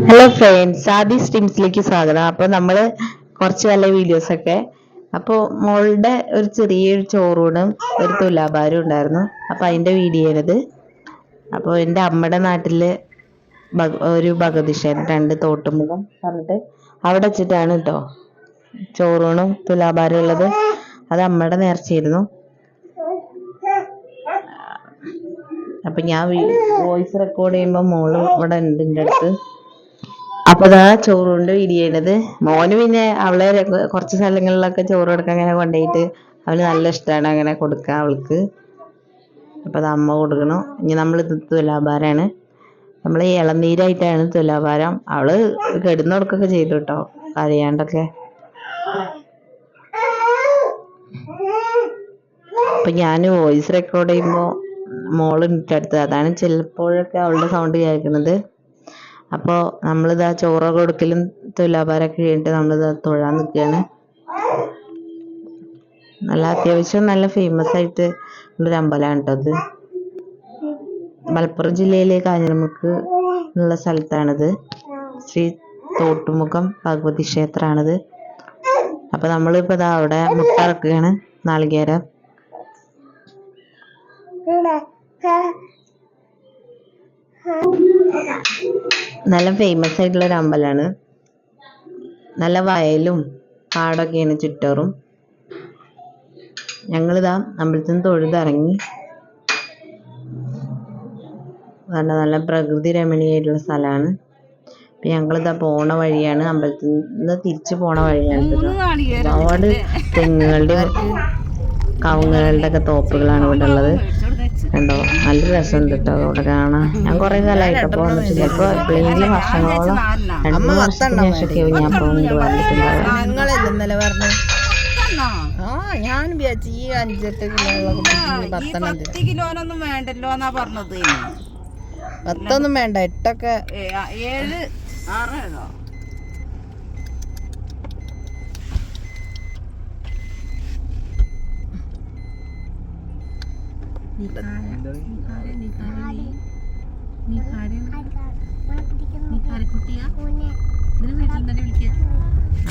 Hello friends, ആദി സ്ട്രീംസിലേക്ക് സ്വാഗതം. അപ്പോൾ നമ്മൾ കുറച്ച് നല്ല വീഡിയോസ് ഒക്കെ അപ്പോൾ മോളുടെ ഒരു ചെറിയൊരു ചോറൂണും ഒരു തുലാഭാരം ഉണ്ടായിരുന്നു. അപ്പോൾ അതിൻ്റെ വീഡിയോ ആണിത്. അപ്പോൾ എൻ്റെ അമ്മയുടെ നാട്ടിൽ ഒരു ഭഗവതി ക്ഷേത്രം 2 തോട്ടുമുഖം പറഞ്ഞിട്ട് അവിടെ വെച്ചിട്ടാണ് കേട്ടോ ചോറൂണും തുലാഭാരം ഉള്ളത്. അത് അമ്മയുടെ നേർച്ചയായിരുന്നു. അപ്പൊ ഞാൻ വോയിസ് റെക്കോർഡ് ചെയ്യുമ്പോൾ മോള് ഇവിടെ ഉണ്ട് എൻ്റെ അടുത്ത്. അപ്പൊ അതാ ചോറുകൊണ്ട് വിരിയണത്. മോന് പിന്നെ അവളെ കുറച്ച് സ്ഥലങ്ങളിലൊക്കെ ചോറ് കൊടുക്കാൻ അങ്ങനെ കൊണ്ടുപോയിട്ട് അവന് നല്ല ഇഷ്ടമാണ് അങ്ങനെ കൊടുക്കാൻ അവൾക്ക്. അപ്പൊ അത് അമ്മ കൊടുക്കണം. ഇനി നമ്മൾ ഇത് തുലാഭാരമാണ്. നമ്മൾ ഇളനീരായിട്ടാണ് തുലാഭാരം. അവള് കിടന്നു കൊടുക്കൊക്കെ ചെയ്തു കേട്ടോ, അറിയാണ്ടൊക്കെ. അപ്പൊ ഞാൻ വോയിസ് റെക്കോർഡ് ചെയ്യുമ്പോൾ മോള് അടുത്ത്, അതാണ് ചിലപ്പോഴൊക്കെ അവളുടെ സൗണ്ട് കേൾക്കുന്നത്. അപ്പോൾ നമ്മളിതാ ചോറ് കൊടുക്കലും തുലാഭാരമൊക്കെ കഴിഞ്ഞിട്ട് നമ്മളിതാ തൊഴാൻ നിൽക്കുകയാണ്. നല്ല അത്യാവശ്യം നല്ല ഫേമസ് ആയിട്ട് ഉള്ളൊരു അമ്പലമാണ് കേട്ടോ അത്. മലപ്പുറം ജില്ലയിലെ കാഞ്ഞിരമുക്ക് ഉള്ള സ്ഥലത്താണിത്. ശ്രീ തോട്ടുമുഖം ഭഗവതി ക്ഷേത്രമാണിത്. അപ്പോൾ നമ്മളിപ്പോൾ ഇതാ അവിടെ മുട്ട ഇറക്കുകയാണ്, നാളികേരം. നല്ല ഫേമസ് ആയിട്ടുള്ള ഒരു അമ്പലമാണ്. നല്ല വയലും പാടൊക്കെയാണ് ചുറ്റോറും. ഞങ്ങളിതാ അമ്പലത്തിൽ നിന്ന് തൊഴുതിറങ്ങി. നല്ല പ്രകൃതി രമണീയമായിട്ടുള്ള സ്ഥലമാണ്. അപ്പം ഞങ്ങളിതാ പോണ വഴിയാണ്, അമ്പലത്തിൽ നിന്ന് തിരിച്ചു പോണ വഴിയാണ്. ഒരുപാട് തെങ്ങുകളുടെയും കവുങ്ങുകളുടെ ഒക്കെ തോപ്പുകളാണ് ഇവിടെ ഉള്ളത്. കണ്ടോ, നല്ല രസമുണ്ട് കേട്ടോ അവിടെ കാണാൻ. ഞാൻ കുറെ കാലമായിട്ടപ്പോ വന്നിട്ടില്ല. ഇപ്പൊ എപ്പോഴെങ്കിലും വർഷങ്ങളോളം 2 വർഷത്തിന് ശേഷമൊക്കെ ഞാൻ ഇപ്പോൾ കൊണ്ട് വന്നിട്ടുണ്ടാവുക. ഞാൻ വിചാരിച്ചു ഈ 5-8 കിലോനൊന്നും വേണ്ടല്ലോ എന്നാ പറഞ്ഞത്. 10 വേണ്ട, 8 7 6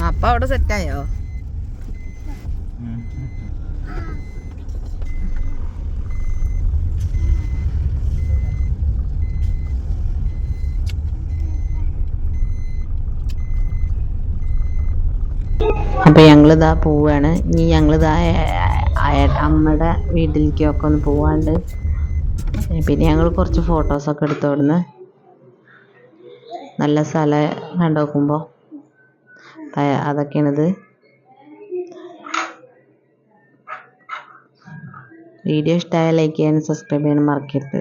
അപ്പൊ അവിടെ സെറ്റായോ? അപ്പൊ ഞങ്ങളിതാ പോവാണ്. ഇനി ഞങ്ങളിതാ അമ്മയുടെ വീട്ടിലേക്കൊക്കെ ഒന്ന് പോവാണ്ട്. പിന്നെ ഞങ്ങൾ കുറച്ച് ഫോട്ടോസൊക്കെ എടുത്തു. അവിടുന്ന് നല്ല സ്ഥലം കണ്ടു നോക്കുമ്പോൾ അതൊക്കെയാണിത്. വീഡിയോ ഇഷ്ടമായ ലൈക്ക് ചെയ്യാനും സബ്സ്ക്രൈബ് ചെയ്യാനും മറക്കരുത്.